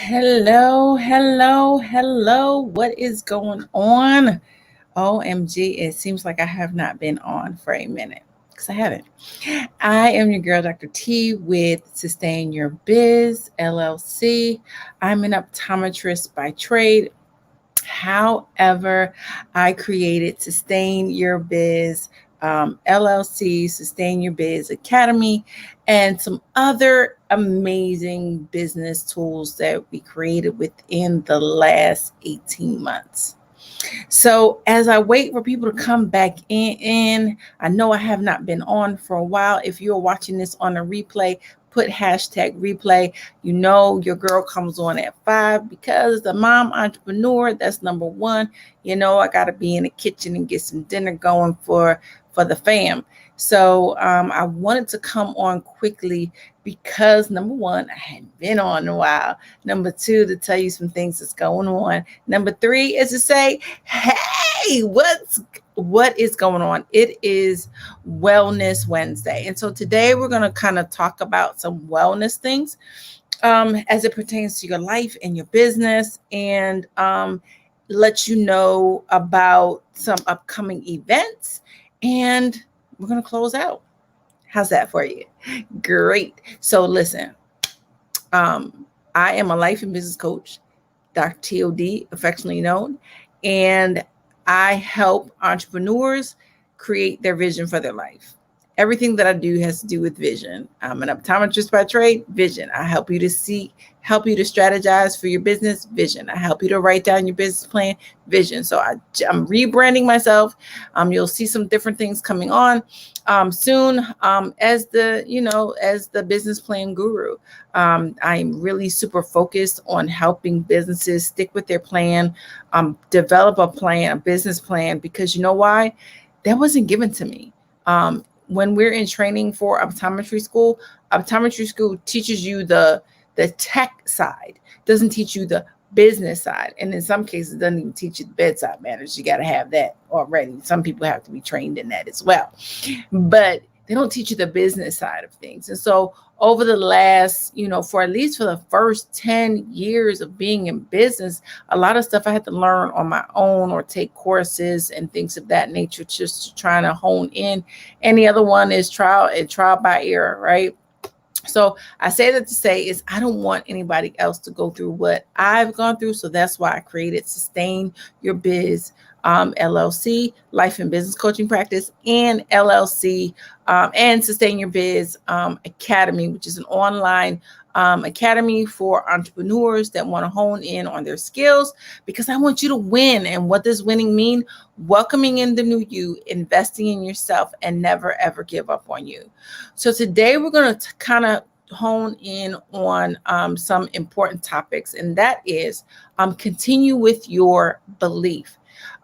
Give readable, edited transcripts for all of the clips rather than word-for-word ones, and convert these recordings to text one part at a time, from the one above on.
Hello, hello, hello. What is going on? OMG, it seems like I have not been on for a minute because I haven't. I am your girl, Dr. T, with Sustain Your Biz LLC. I'm an optometrist by trade. However, I created Sustain Your Biz LLC, Sustain Your Biz Academy, and some other amazing business tools that we created within the last 18 months. So as I wait for people to come back in, I know I have not been on for a while. If you're watching this on a replay, put hashtag replay. You know your girl comes on at 5 because the mom entrepreneur, that's number one. You know, I got to be in the kitchen and get some dinner going for the fam. So I wanted to come on quickly because number one, I hadn't been on in a while. Number two, to tell you some things that's going on. Number three is to say, hey, what is going on? It is Wellness Wednesday. And so today we're going to kind of talk about some wellness things as it pertains to your life and your business, and let you know about some upcoming events. And we're going to close out. How's that for you? Great. So listen, I am a life and business coach, Dr. TOD, affectionately known, and I help entrepreneurs create their vision for their life. Everything that I do has to do with vision. I'm an optometrist by trade, vision. I help you to help you to strategize for your business, vision. I help you to write down your business plan, vision. So I'm rebranding myself. You'll see some different things coming on soon as the business plan guru. I'm really super focused on helping businesses stick with their plan, develop a business plan, because you know why? That wasn't given to me. When we're in training for optometry school teaches you the tech side, doesn't teach you the business side. And in some cases, doesn't even teach you the bedside manners. You got to have that already. Some people have to be trained in that as well. But they don't teach you the business side of things. And so over the last, for at least for the first 10 years of being in business, a lot of stuff I had to learn on my own or take courses and things of that nature, just trying to hone in. And the other one is trial by error, right? So I say that to say is I don't want anybody else to go through what I've gone through. So that's why I created Sustain Your Biz LLC, Life and Business Coaching Practice, and LLC, and Sustain Your Biz Academy, which is an online academy for entrepreneurs that want to hone in on their skills, because I want you to win. And what does winning mean? Welcoming in the new you, investing in yourself, and never, ever give up on you. So today we're going to kind of hone in on some important topics, and that is continue with your belief.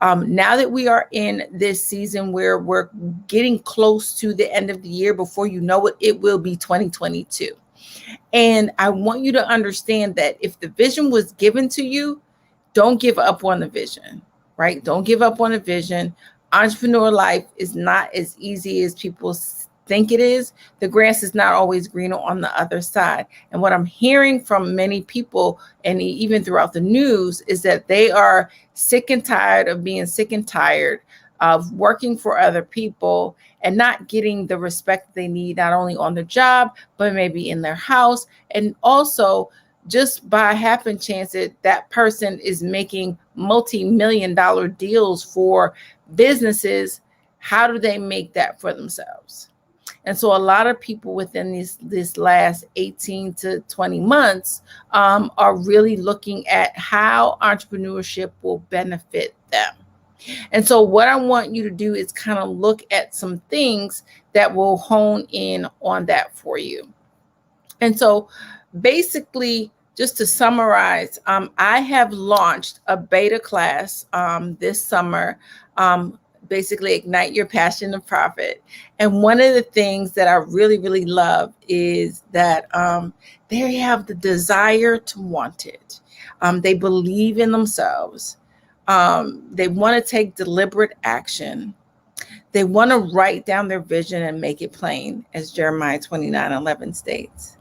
Now that we are in this season where we're getting close to the end of the year, before you know it, it will be 2022. And I want you to understand that if the vision was given to you, don't give up on the vision, right? Don't give up on the vision. Entrepreneur life is not as easy as people think it is. The grass is not always greener on the other side. And what I'm hearing from many people, and even throughout the news, is that they are sick and tired of being sick and tired of working for other people and not getting the respect they need, not only on their job, but maybe in their house. And also, just by happen chance, that person is making multi-million-dollar deals for businesses. How do they make that for themselves? And so a lot of people within this last 18 to 20 months are really looking at how entrepreneurship will benefit them. And so what I want you to do is kind of look at some things that will hone in on that for you. And so basically, just to summarize, I have launched a beta class this summer, basically Ignite Your Passion and Profit. And one of the things that I really, really love is that they have the desire to want it. They believe in themselves. They want to take deliberate action. They want to write down their vision and make it plain, as Jeremiah 29:11 states.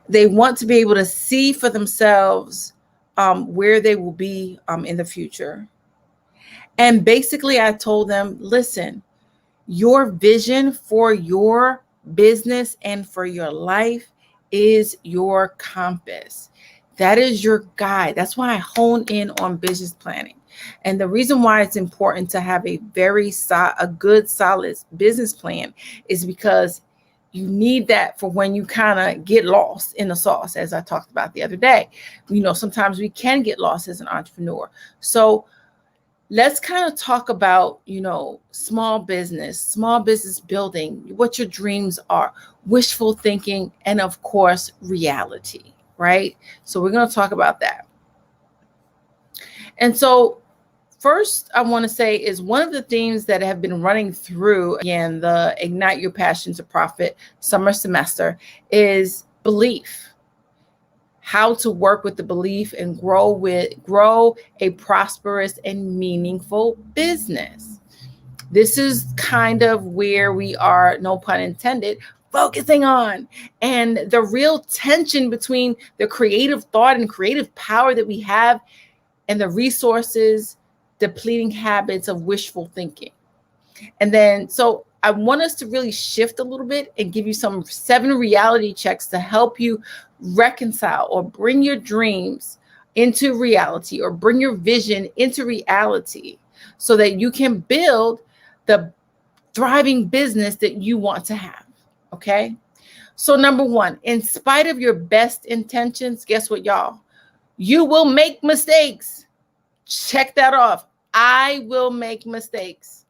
They want to be able to see for themselves where they will be in the future. And basically, I told them, listen, your vision for your business and for your life is your compass. That is your guide. That's why I hone in on business planning. And the reason why it's important to have a good, solid business plan is because you need that for when you kind of get lost in the sauce, as I talked about the other day. Sometimes we can get lost as an entrepreneur. So let's kind of talk about, small business building, what your dreams are, wishful thinking, and of course, reality, right? So we're going to talk about that. And so first, I want to say is one of the themes that have been running through, again, the Ignite Your Passion to Profit summer semester is belief. How to work with the belief and grow a prosperous and meaningful business. This is kind of where we are, no pun intended, focusing on, and the real tension between the creative thought and creative power that we have and the resources depleting habits of wishful thinking. And then, so I want us to really shift a little bit and give you some 7 reality checks to help you reconcile or bring your dreams into reality, or bring your vision into reality, so that you can build the thriving business that you want to have. Okay. So number 1, in spite of your best intentions, guess what, y'all? You will make mistakes. Check that off. I will make mistakes.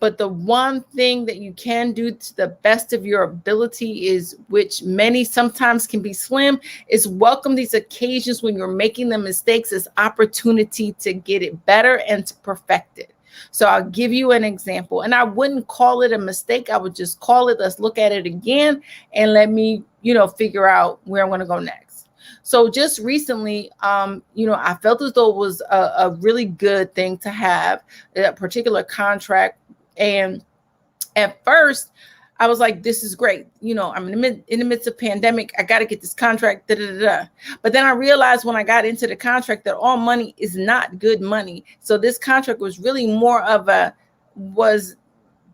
But the one thing that you can do to the best of your ability is, which many sometimes can be slim, is welcome these occasions when you're making the mistakes as opportunity to get it better and to perfect it. So I'll give you an example, and I wouldn't call it a mistake. I would just call it, let's look at it again and let me, figure out where I'm going to go next. So just recently, I felt as though it was a really good thing to have a particular contract. And at first, I was like, this is great. I'm in the midst of pandemic. I got to get this contract. But then I realized when I got into the contract that all money is not good money. So this contract was really more of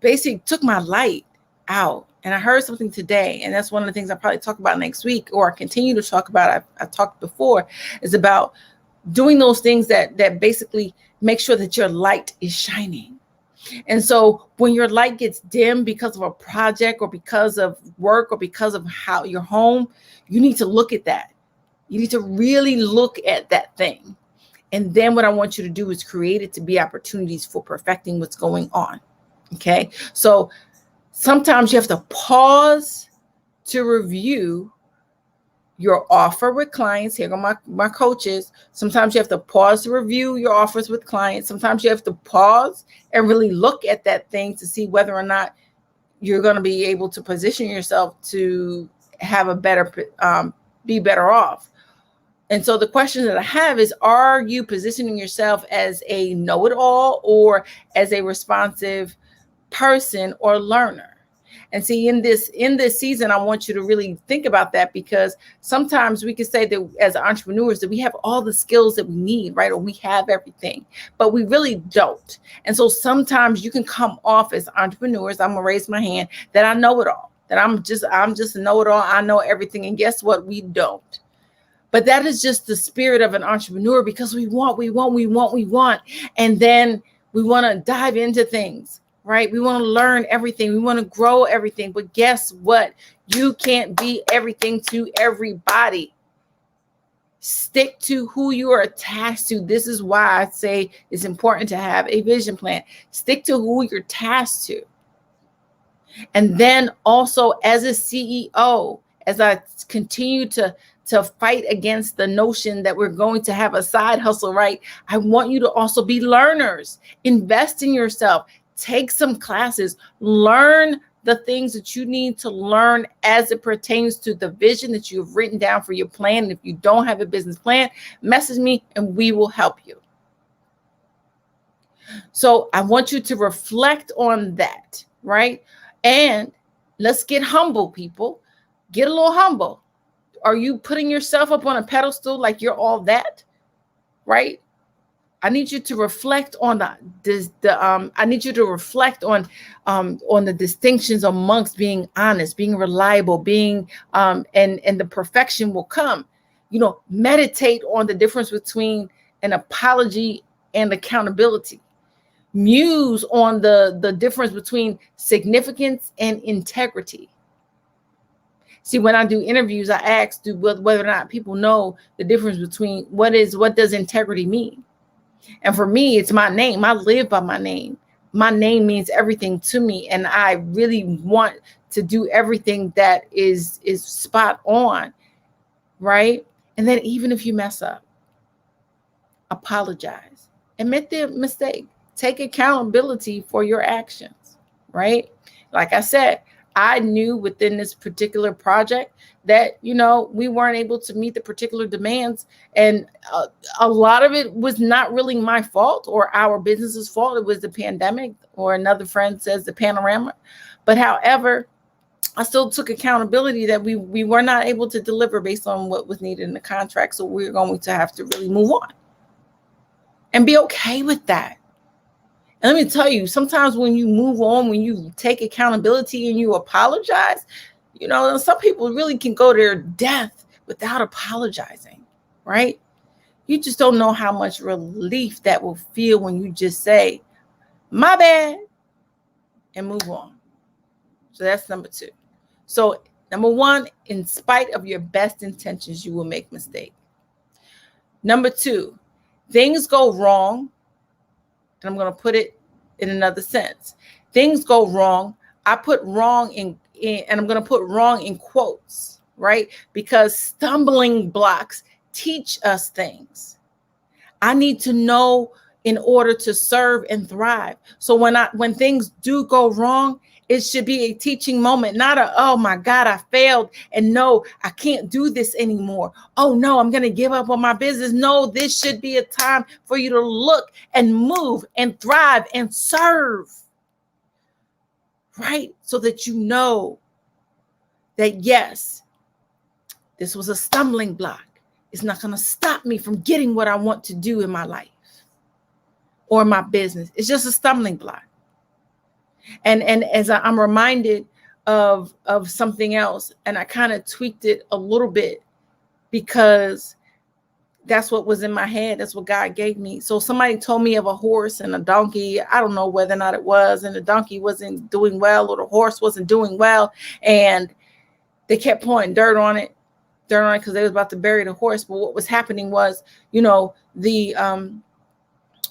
basically took my light out. And I heard something today, and that's one of the things I probably talk about next week, or continue to talk about. I talked before, is about doing those things that basically make sure that your light is shining. And so when your light gets dim because of a project or because of work or because of how your home, you need to look at that. You need to really look at that thing. And then what I want you to do is create it to be opportunities for perfecting what's going on. Okay. So sometimes you have to pause to review your offer with clients. Here go my coaches. Sometimes you have to pause to review your offers with clients. Sometimes you have to pause and really look at that thing to see whether or not you're going to be able to position yourself to have a better, be better off. And so the question that I have is, are you positioning yourself as a know-it-all or as a responsive person or learner? And see, in this season, I want you to really think about that, because sometimes we can say that as entrepreneurs that we have all the skills that we need, right? Or we have everything, but we really don't. And so sometimes you can come off as entrepreneurs. I'm gonna raise my hand that I know it all, that I'm just a know-it-all. I know everything. And guess what? We don't. But that is just the spirit of an entrepreneur, because we want. And then we want to dive into things. Right? We want to learn everything. We want to grow everything. But guess what? You can't be everything to everybody. Stick to who you are attached to. This is why I say it's important to have a vision plan. Stick to who you're tasked to. And then also, as a CEO, as I continue to fight against the notion that we're going to have a side hustle, right? I want you to also be learners. Invest in yourself. Take some classes, learn the things that you need to learn as it pertains to the vision that you've written down for your plan. And if you don't have a business plan, message me and we will help you. So I want you to reflect on that, right? And let's get humble, people. Get a little humble. Are you putting yourself up on a pedestal like you're all that? Right? I need you to reflect on I need you to reflect on the distinctions amongst being honest, being reliable, being and the perfection will come. Meditate on the difference between an apology and accountability. Muse on the difference between significance and integrity. See, when I do interviews, I ask whether or not people know the difference between what does integrity mean. And for me, it's my name. I live by my name. My name means everything to me. And I really want to do everything that is spot on. Right? And then even if you mess up, apologize. Admit the mistake. Take accountability for your actions. Right? Like I said, I knew within this particular project that, we weren't able to meet the particular demands. And a lot of it was not really my fault or our business's fault. It was the pandemic, or another friend says the panorama. But however, I still took accountability that we were not able to deliver based on what was needed in the contract. So we're going to have to really move on and be okay with that. And let me tell you, sometimes when you move on, when you take accountability and you apologize, some people really can go to their death without apologizing, right? You just don't know how much relief that will feel when you just say, my bad, and move on. So that's number 2. So number 1, in spite of your best intentions, you will make mistakes. Number 2, things go wrong. And I'm going to put it in another sense. Things go wrong. I put wrong in and I'm going to put wrong in quotes, right? Because stumbling blocks teach us things. I need to know in order to serve and thrive. So when things do go wrong, it should be a teaching moment, not oh my God, I failed. And no, I can't do this anymore. Oh no, I'm going to give up on my business. No, this should be a time for you to look and move and thrive and serve. Right? So that you know that yes, this was a stumbling block. It's not going to stop me from getting what I want to do in my life or my business. It's just a stumbling block. And as I'm reminded of something else, and I kind of tweaked it a little bit because that's what was in my head. That's what God gave me. So somebody told me of a horse and a donkey. I don't know whether or not it was, and the donkey wasn't doing well or the horse wasn't doing well. And they kept pouring dirt on it because they was about to bury the horse. But what was happening was,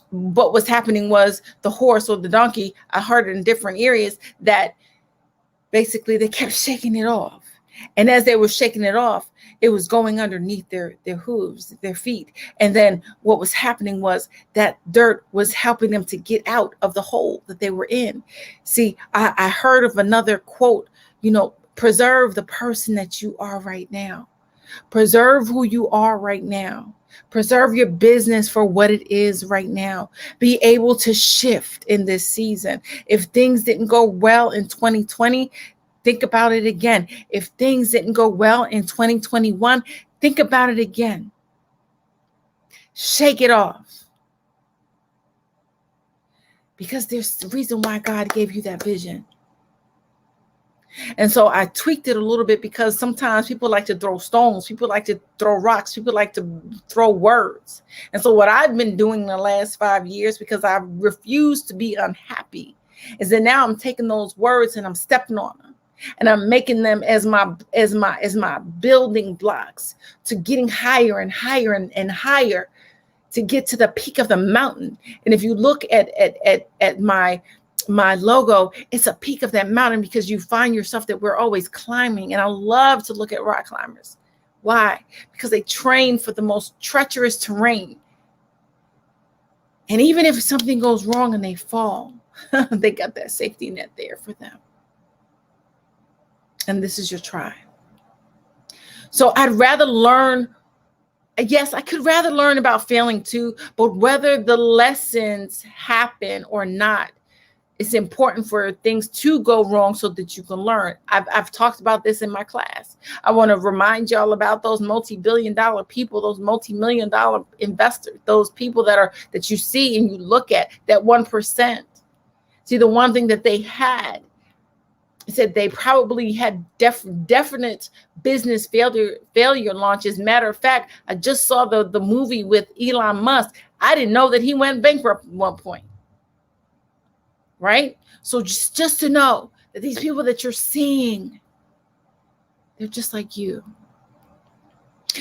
what was happening was the horse or the donkey, I heard it in different areas, that basically they kept shaking it off. And as they were shaking it off, it was going underneath their hooves, their feet. And then what was happening was that dirt was helping them to get out of the hole that they were in. See, I heard of another quote, preserve the person that you are right now. Preserve who you are right now. Preserve your business for what it is right now. Be able to shift in this season. If things didn't go well in 2020, think about it again. If things didn't go well in 2021, think about it again. Shake it off. Because there's the reason why God gave you that vision. And so I tweaked it a little bit because sometimes people like to throw stones. People like to throw rocks. People like to throw words. And so what I've been doing the last 5 years, because I refuse to be unhappy, is that now I'm taking those words and I'm stepping on them. And I'm making them as my building blocks to getting higher and higher and higher to get to the peak of the mountain. And if you look at my logo, it's a peak of that mountain because you find yourself that we're always climbing. And I love to look at rock climbers. Why? Because they train for the most treacherous terrain. And even if something goes wrong and they fall, they got that safety net there for them. And this is your tribe. So I'd rather learn. Yes, I could rather learn about failing too, but whether the lessons happen or not It's important for things to go wrong so that you can learn. I've talked about this in my class. I want to remind y'all about those multi-billion-dollar people, those multi-million-dollar investors, those people that you see and you look at, that 1%. See, the one thing that they had, it said they probably had definite business failure launches. Matter of fact, I just saw the movie with Elon Musk. I didn't know that he went bankrupt at one point. Right? So just to know that these people that you're seeing, they're just like you.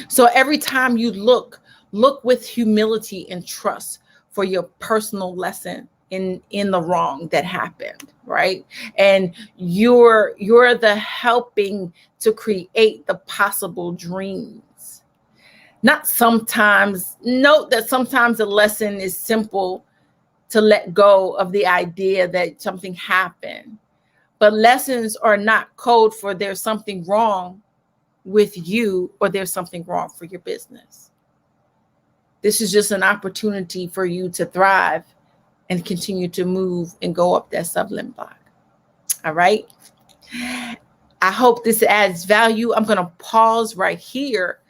So every time you look with humility and trust for your personal lesson in the wrong that happened, right? And you're the helping to create the possible dreams. Not sometimes, note that sometimes the lesson is simple, to let go of the idea that something happened. But lessons are not code for there's something wrong with you or there's something wrong for your business. This is just an opportunity for you to thrive and continue to move and go up that sub-limb block. All right. I hope this adds value. I'm going to pause right here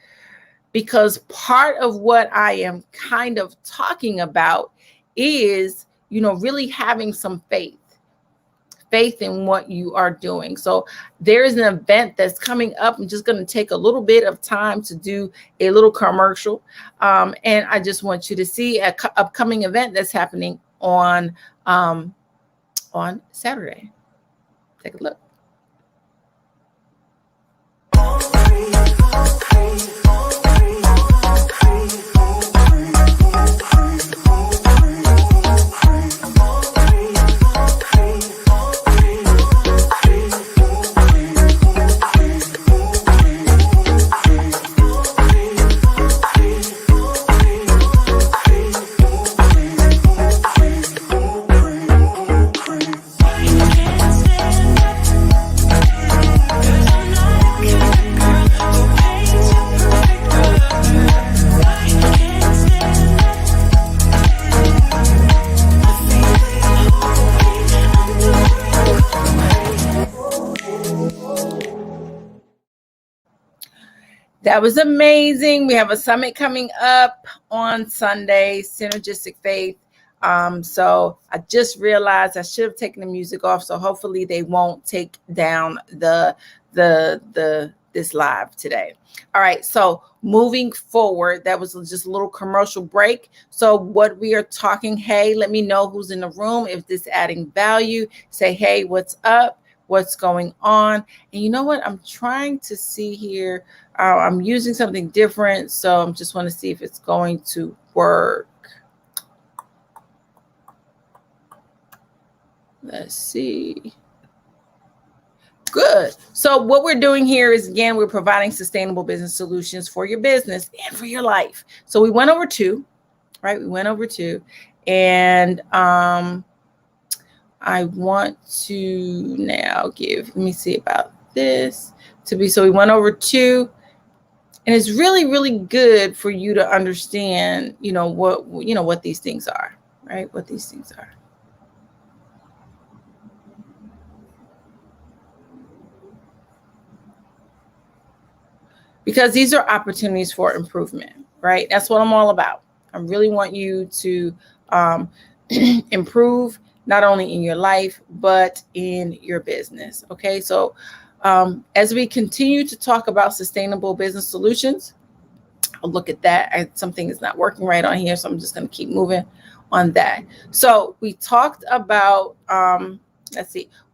because part of what I am kind of talking about is, really having some faith in what you are doing. So there is an event that's coming up. I'm just going to take a little bit of time to do a little commercial. And I just want you to see an upcoming event that's happening on Saturday. Take a look. That was amazing. We have a summit coming up on Sunday, Synergistic Faith. So I just realized I should have taken the music off. So hopefully they won't take down this live today. All right. So moving forward, that was just a little commercial break. So what we are talking, hey, let me know who's in the room. If this is adding value, say, hey, what's up? What's going on? And you know what? I'm trying to see here. I'm using something different. So I just want to see if it's going to work. Let's see. Good. So what we're doing here is, again, we're providing sustainable business solutions for your business and for your life. So we went over two, right? We went over two. And I want to now let me see about this so we went over two, and it's really, really good for you to understand, what these things are, right? What these things are. Because these are opportunities for improvement, right? That's what I'm all about. I really want you to improve, not only in your life, but in your business. Okay. So as we continue to talk about sustainable business solutions, I'll look at that. Something is not working right on here. So I'm just going to keep moving on that. So we talked about,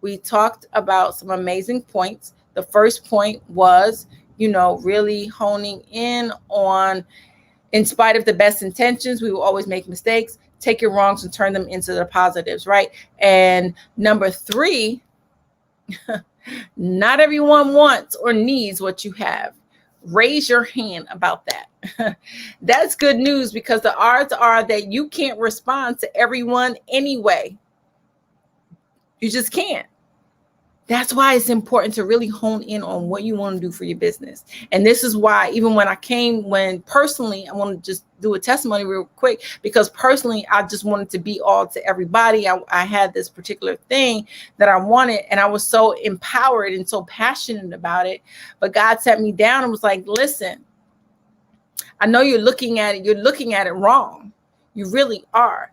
we talked about some amazing points. The first point was, really honing in on, in spite of the best intentions, we will always make mistakes. Take your wrongs and turn them into the positives, right? And number 3, not everyone wants or needs what you have. Raise your hand about that. That's good news, because the odds are that you can't respond to everyone anyway. You just can't. That's why it's important to really hone in on what you want to do for your business. And this is why, even when personally, I want to just do a testimony real quick, because personally, I just wanted to be all to everybody. I had this particular thing that I wanted, and I was so empowered and so passionate about it. But God sat me down and was like, listen, I know you're looking at it wrong. You really are.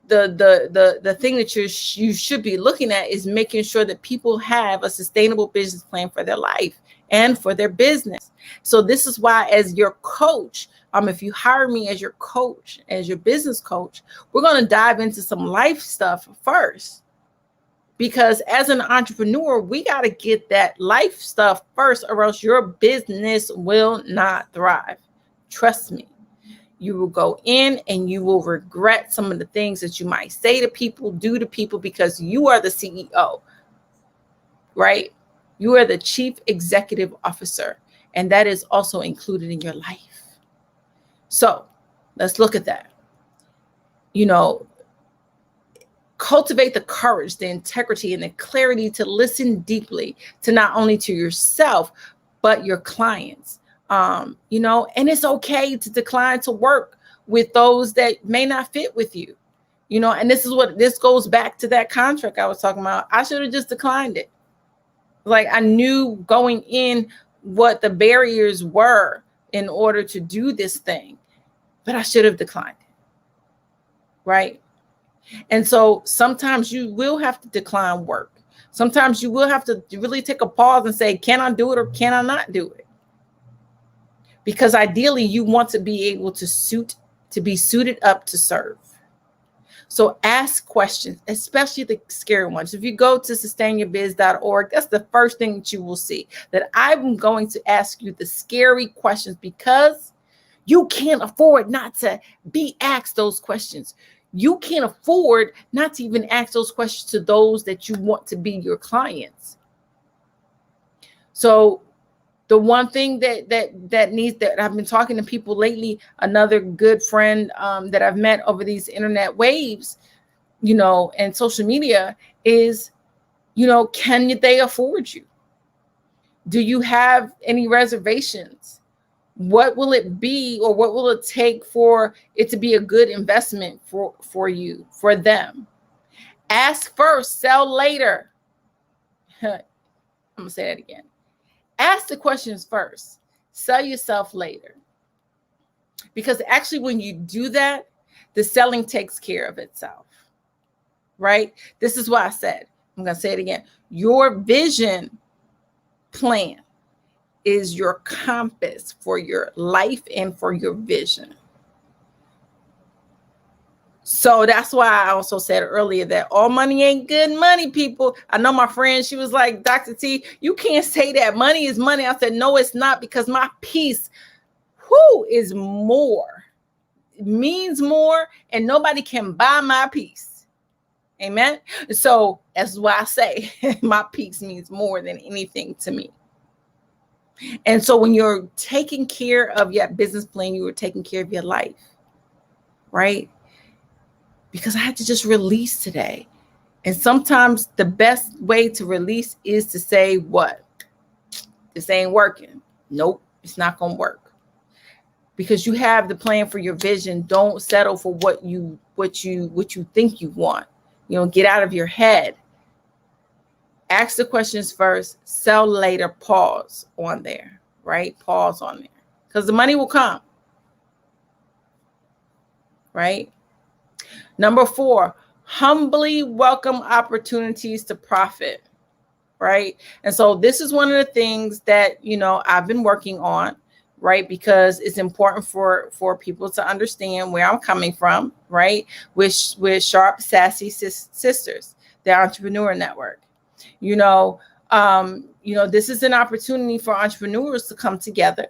The thing that you should be looking at is making sure that people have a sustainable business plan for their life and for their business. So this is why, as your coach, if you hire me as your coach, as your business coach, we're going to dive into some life stuff first. Because as an entrepreneur, we got to get that life stuff first, or else your business will not thrive. Trust me. You will go in and you will regret some of the things that you might say to people, do to people, because you are the CEO, right? You are the chief executive officer, and that is also included in your life. So let's look at that. Cultivate the courage, the integrity, and the clarity to listen deeply to not only to yourself, but your clients. And it's okay to decline to work with those that may not fit with you, and this goes back to that contract I was talking about. I should have just declined it. Like, I knew going in what the barriers were in order to do this thing, but I should have declined it. Right. And so sometimes you will have to decline work. Sometimes you will have to really take a pause and say, can I do it or can I not do it? Because ideally, you want to be able to be suited up to serve. So ask questions, especially the scary ones. If you go to sustainyourbiz.org, that's the first thing that you will see, that I'm going to ask you the scary questions, because you can't afford not to be asked those questions. You can't afford not to even ask those questions to those that you want to be your clients. So the one thing that I've been talking to people lately, another good friend that I've met over these internet waves, and social media, is, can they afford you? Do you have any reservations? What will it be, or what will it take for it to be a good investment for you, for them? Ask first, sell later. I'm gonna say that again. Ask the questions first, sell yourself later. Because actually, when you do that, the selling takes care of itself, right? This is why I said, I'm going to say it again. Your vision plan is your compass for your life and for your vision. So that's why I also said earlier that all money ain't good money, people. I know my friend, she was like, Dr. T, you can't say that money is money. I said, no, it's not, because my peace, is more. It means more, and nobody can buy my peace. Amen. So that's why I say my peace means more than anything to me. And so when you're taking care of your business plan, you are taking care of your life, right? Because I had to just release today. And sometimes the best way to release is to say, what? This ain't working. Nope, it's not going to work. Because you have the plan for your vision. Don't settle for what you think you want. Get out of your head. Ask the questions first, sell later, pause on there, right? Pause on there. Because the money will come. Right? Number 4, humbly welcome opportunities to profit, right? And so this is one of the things that, I've been working on, right? Because it's important for people to understand where I'm coming from, right? With Sharp, Sassy Sisters, the Entrepreneur Network. This is an opportunity for entrepreneurs to come together.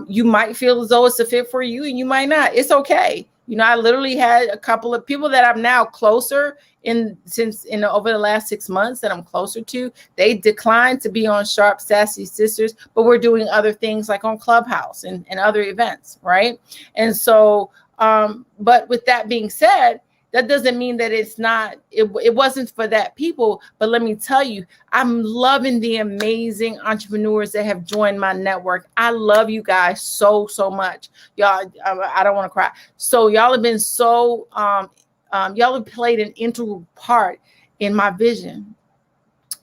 You might feel as though it's a fit for you, and you might not. It's okay. I literally had a couple of people that I'm now closer over the last 6 months that I'm closer to. They declined to be on Sharp Sassy Sisters, but we're doing other things like on Clubhouse and other events, right? And so, but with that being said, That doesn't mean that it wasn't for that people. But let me tell you, I'm loving the amazing entrepreneurs that have joined my network. I love you guys so much. Y'all, I don't want to cry. So y'all have been so, y'all have played an integral part in my vision,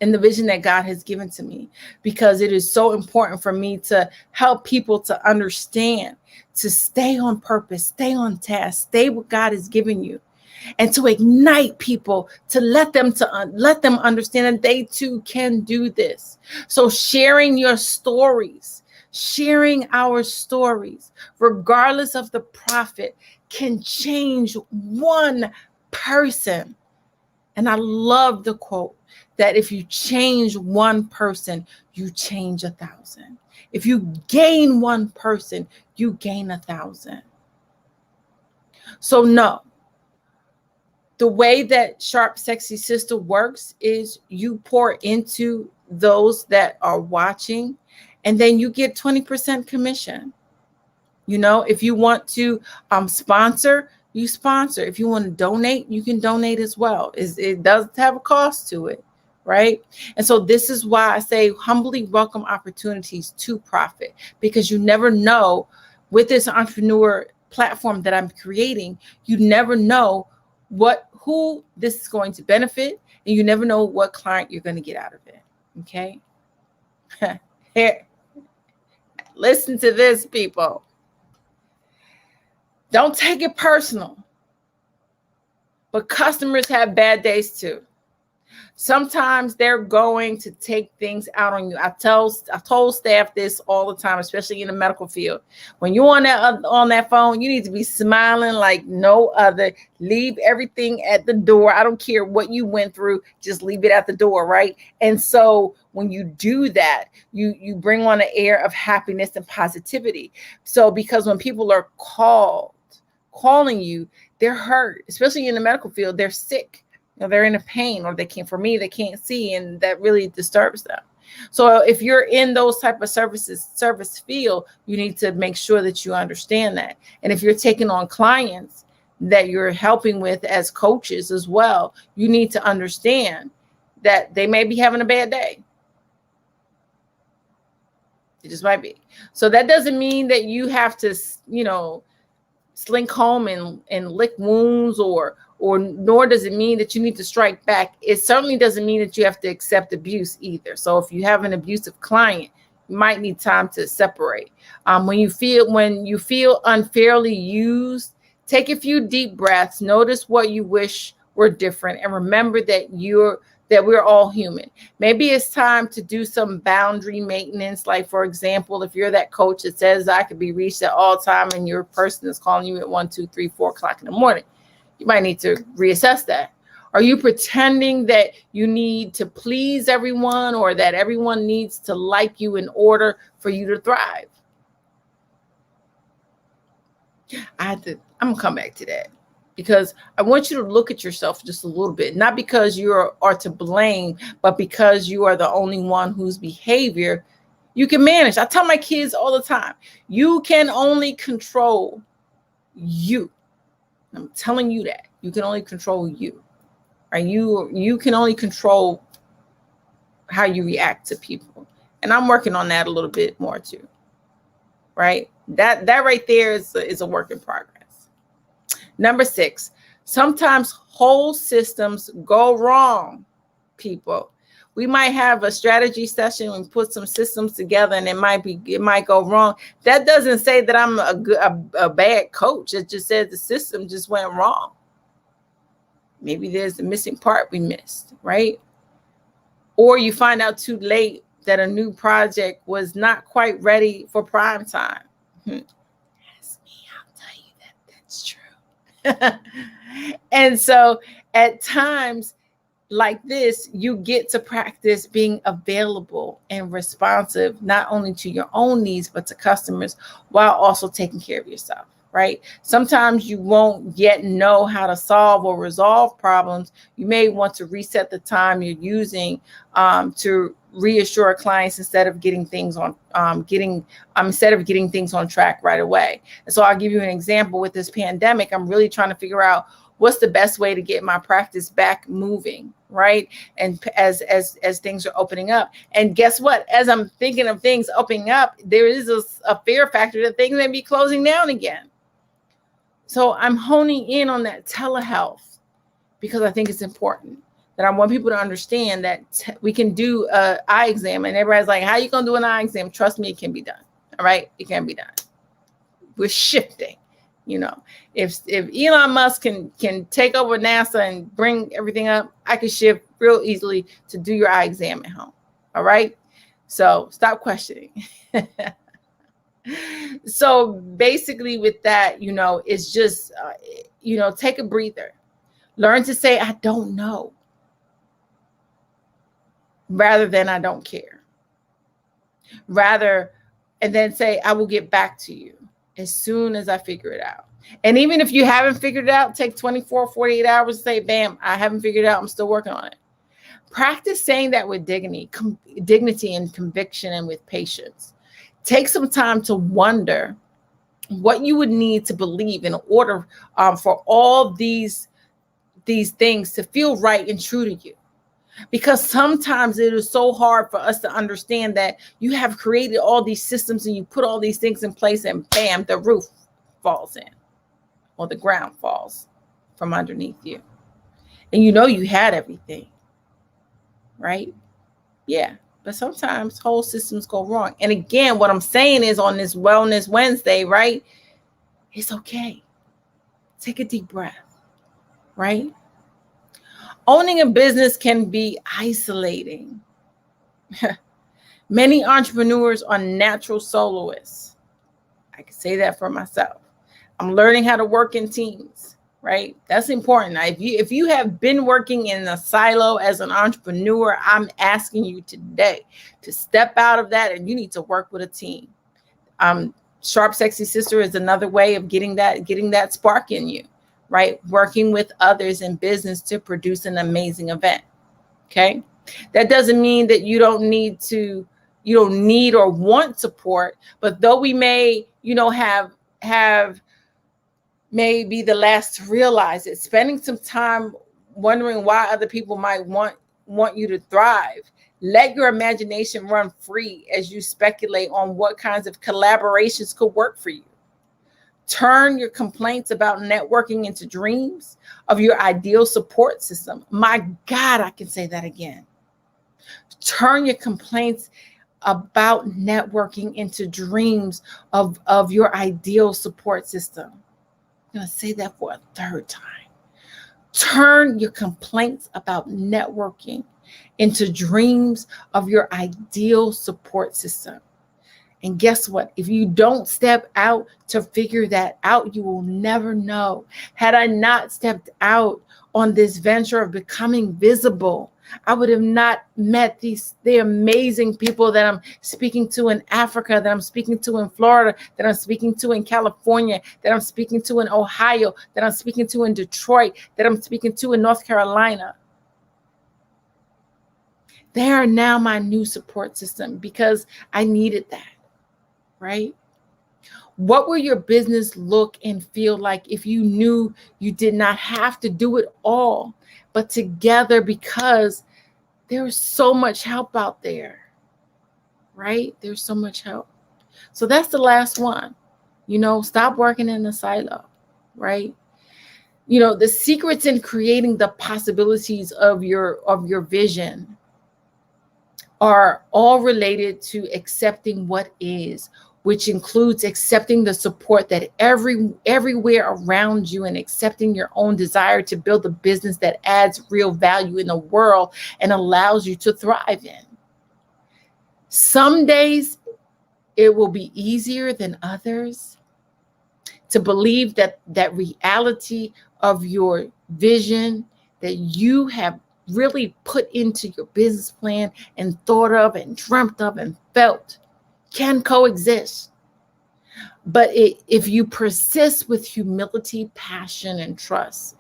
in the vision that God has given to me, because it is so important for me to help people to understand, to stay on purpose, stay on task, stay what God has given you, and to ignite people, to let them understand that they too can do this. So sharing your stories, sharing our stories, regardless of the profit, can change one person. And I love the quote that if you change one person, you change 1,000. If you gain one person, you gain 1,000. So no, the way that Sharp Sexy Sister works is you pour into those that are watching, and then you get 20% commission. You know, if you want to sponsor, you sponsor. If you want to donate, you can donate as well. It does have a cost to it, right? And so this is why I say humbly welcome opportunities to profit, because you never know with this entrepreneur platform that I'm creating, you never know who this is going to benefit, and you never know what client you're going to get out of it. Okay. Here, listen to this, people. Don't take it personal, but customers have bad days too. Sometimes they're going to take things out on you. I told staff this all the time, especially in the medical field. When you're on that phone, you need to be smiling like no other. Leave everything at the door. I don't care what you went through, just leave it at the door, right? And so when you do that, you bring on an air of happiness and positivity. So because when people are calling you, they're hurt, especially in the medical field, they're sick. They're in a pain, or they can't see, and that really disturbs them. So if you're in those type of service field, you need to make sure that you understand that. And if you're taking on clients that you're helping with as coaches as well, you need to understand that they may be having a bad day. It just might be. So that doesn't mean that you have to, slink home and lick wounds, or nor does it mean that you need to strike back. It certainly doesn't mean that you have to accept abuse either. So if you have an abusive client, you might need time to separate. When you feel unfairly used, take a few deep breaths, notice what you wish were different, and remember that we're all human. Maybe it's time to do some boundary maintenance. Like, for example, if you're that coach that says I could be reached at all time, and your person is calling you at 1, 2, 3, 4 o'clock in the morning, you might need to reassess that. Are you pretending that you need to please everyone, or that everyone needs to like you in order for you to thrive? I'm gonna come back to that, because I want you to look at yourself just a little bit, not because you are to blame, but because you are the only one whose behavior you can manage. I tell my kids all the time, you can only control you. I'm telling you that. You can only control you. Right? You can only control how you react to people. And I'm working on that a little bit more too. Right? That right there is a work in progress. Number 6, sometimes whole systems go wrong, people. We might have a strategy session and put some systems together, and it might go wrong. That doesn't say that I'm a bad coach. It just says the system just went wrong. Maybe there's a missing part we missed, right? Or you find out too late that a new project was not quite ready for prime time. That's me. I'll tell you that's true. And so at times like this, you get to practice being available and responsive, not only to your own needs, but to customers, while also taking care of yourself, right? Sometimes you won't yet know how to solve or resolve problems. You may want to reset the time you're using to reassure clients instead of getting things on track right away. And so I'll give you an example with this pandemic. I'm really trying to figure out what's the best way to get my practice back moving, right? And as things are opening up. And guess what? As I'm thinking of things opening up, there is a fear factor that things may be closing down again. So I'm honing in on that telehealth because I think it's important. That I want people to understand that we can do an eye exam, and everybody's like, how you going to do an eye exam? Trust me, it can be done. All right. It can be done. We're shifting. If Elon Musk can take over NASA and bring everything up, I can shift real easily to do your eye exam at home. All right. So stop questioning. So basically with that, it's just, take a breather, learn to say, I don't know, rather than I don't care. And then say, I will get back to you as soon as I figure it out. And even if you haven't figured it out, take 24, 48 hours, say, bam, I haven't figured it out. I'm still working on it. Practice saying that with dignity and conviction and with patience. Take some time to wonder what you would need to believe in order for all these things to feel right and true to you. Because sometimes it is so hard for us to understand that you have created all these systems and you put all these things in place and bam, the roof falls in or the ground falls from underneath you. And you had everything, right? Yeah. But sometimes whole systems go wrong. And again, what I'm saying is on this Wellness Wednesday, right? It's okay. Take a deep breath, right? Owning a business can be isolating. Many entrepreneurs are natural soloists. I can say that for myself. I'm learning how to work in teams, right? That's important. Now, if you have been working in a silo as an entrepreneur, I'm asking you today to step out of that, and you need to work with a team. Sharp Sexy Sister is another way of getting that spark in you. Right? Working with others in business to produce an amazing event. Okay. That doesn't mean that you don't need or want support, but though we may, have maybe the last to realize it, spending some time wondering why other people might want you to thrive. Let your imagination run free as you speculate on what kinds of collaborations could work for you. Turn your complaints about networking into dreams of your ideal support system. My God, I can say that again. Turn your complaints about networking into dreams of your ideal support system. I'm going to say that for a third time. Turn your complaints about networking into dreams of your ideal support system. And guess what? If you don't step out to figure that out, you will never know. Had I not stepped out on this venture of becoming visible, I would have not met the amazing people that I'm speaking to in Africa, that I'm speaking to in Florida, that I'm speaking to in California, that I'm speaking to in Ohio, that I'm speaking to in Detroit, that I'm speaking to in North Carolina. They are now my new support system because I needed that. Right? What will your business look and feel like if you knew you did not have to do it all, but together, because there's so much help out there, right? There's so much help. So that's the last one. Stop working in the silo, right? The secrets in creating the possibilities of your vision are all related to accepting what is, which includes accepting the support that everywhere around you, and accepting your own desire to build a business that adds real value in the world and allows you to thrive in. Some days it will be easier than others to believe that reality of your vision that you have really put into your business plan and thought of and dreamt of and felt can coexist. But if you persist with humility, passion, and trust,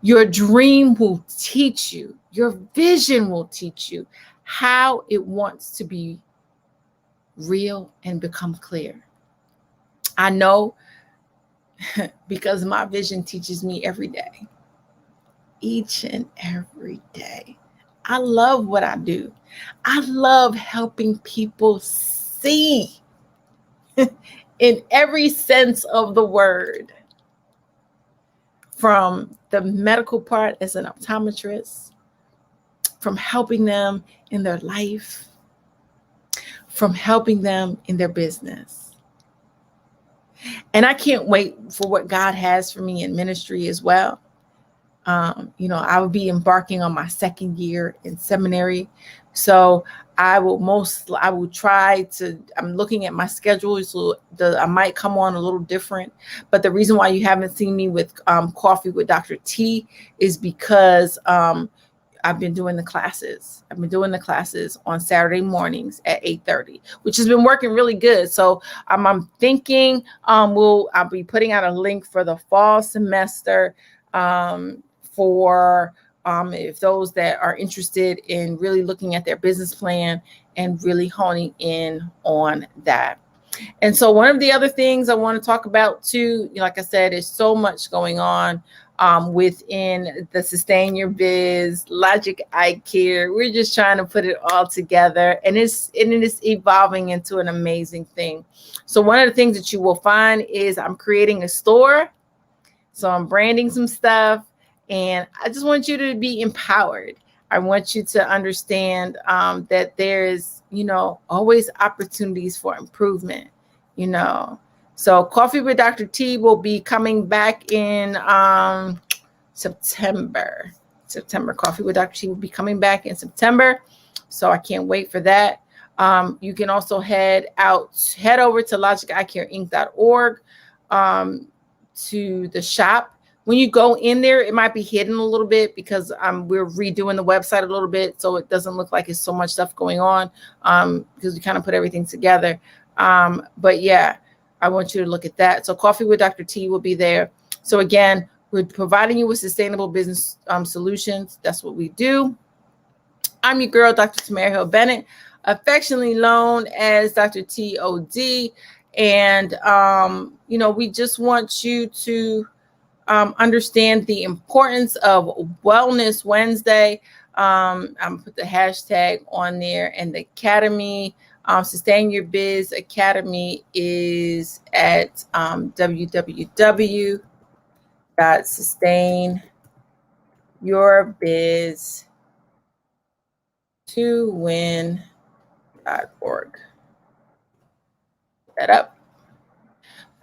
your dream will teach you, your vision will teach you how it wants to be real and become clear. I know because my vision teaches me every day, each and every day. I love what I do. I love helping people see in every sense of the word, from the medical part as an optometrist, from helping them in their life, from helping them in their business. And I can't wait for what God has for me in ministry as well. I will be embarking on my second year in seminary. So I will try to, I'm looking at my schedule, so I might come on a little different. But the reason why you haven't seen me with Coffee with Dr. T is because I've been doing the classes. I've been doing the classes on Saturday mornings at 8:30, which has been working really good. So I'm thinking I'll be putting out a link for the fall semester for if those that are interested in really looking at their business plan and really honing in on that. And so one of the other things I want to talk about too, like I said, is so much going on within the Sustain Your Biz, Logic Eye Care. We're just trying to put it all together, and it's evolving into an amazing thing. So one of the things that you will find is I'm creating a store. So I'm branding some stuff, and I just want you to be empowered. I want you to understand that there's, always opportunities for improvement, So Coffee with Dr. T will be coming back in September. Coffee with Dr. T will be coming back in September. So I can't wait for that. You can also head over to logiceyecareinc.org to the shop. When you go in there, it might be hidden a little bit because we're redoing the website a little bit, so it doesn't look like it's so much stuff going on because we kind of put everything together. But yeah, I want you to look at that. So Coffee with Dr. T will be there. So again, we're providing you with sustainable business solutions. That's what we do. I'm your girl, Dr. Tamara Hill Bennett, affectionately known as Dr. TOD. And, we just want you to understand the importance of Wellness Wednesday. I'm put the hashtag on there, and the Academy, Sustain Your Biz Academy, is at www.sustainyourbiz2win.org. That up.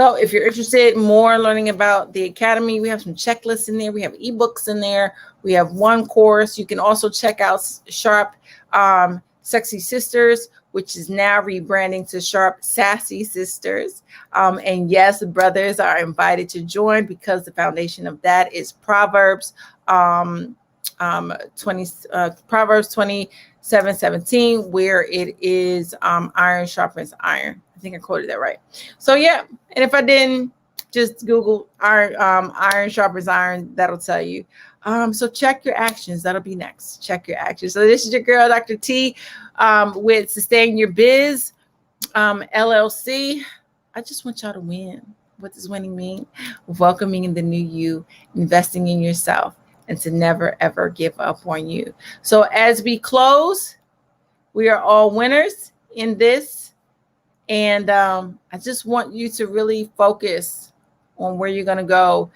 So if you're interested in more learning about the Academy, we have some checklists in there. We have ebooks in there. We have one course. You can also check out Sharp Sexy Sisters, which is now rebranding to Sharp Sassy Sisters. And yes, brothers are invited to join because the foundation of that is Proverbs 27:17, where it is iron sharpens iron. I think I quoted that right. So yeah, and if I didn't, just Google iron sharpens iron. That'll tell you. So check your actions. That'll be next. Check your actions. So this is your girl, Dr. T, with Sustain Your Biz LLC. I just want y'all to win. What does winning mean? Welcoming in the new you, investing in yourself, and to never, ever give up on you. So as we close, we are all winners in this. And I just want you to really focus on where you're going to go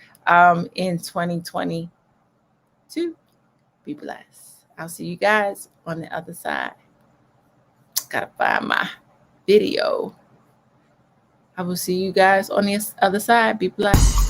in 2022. Be blessed. I'll see you guys on the other side. Gotta find my video. I will see you guys on the other side. Be blessed.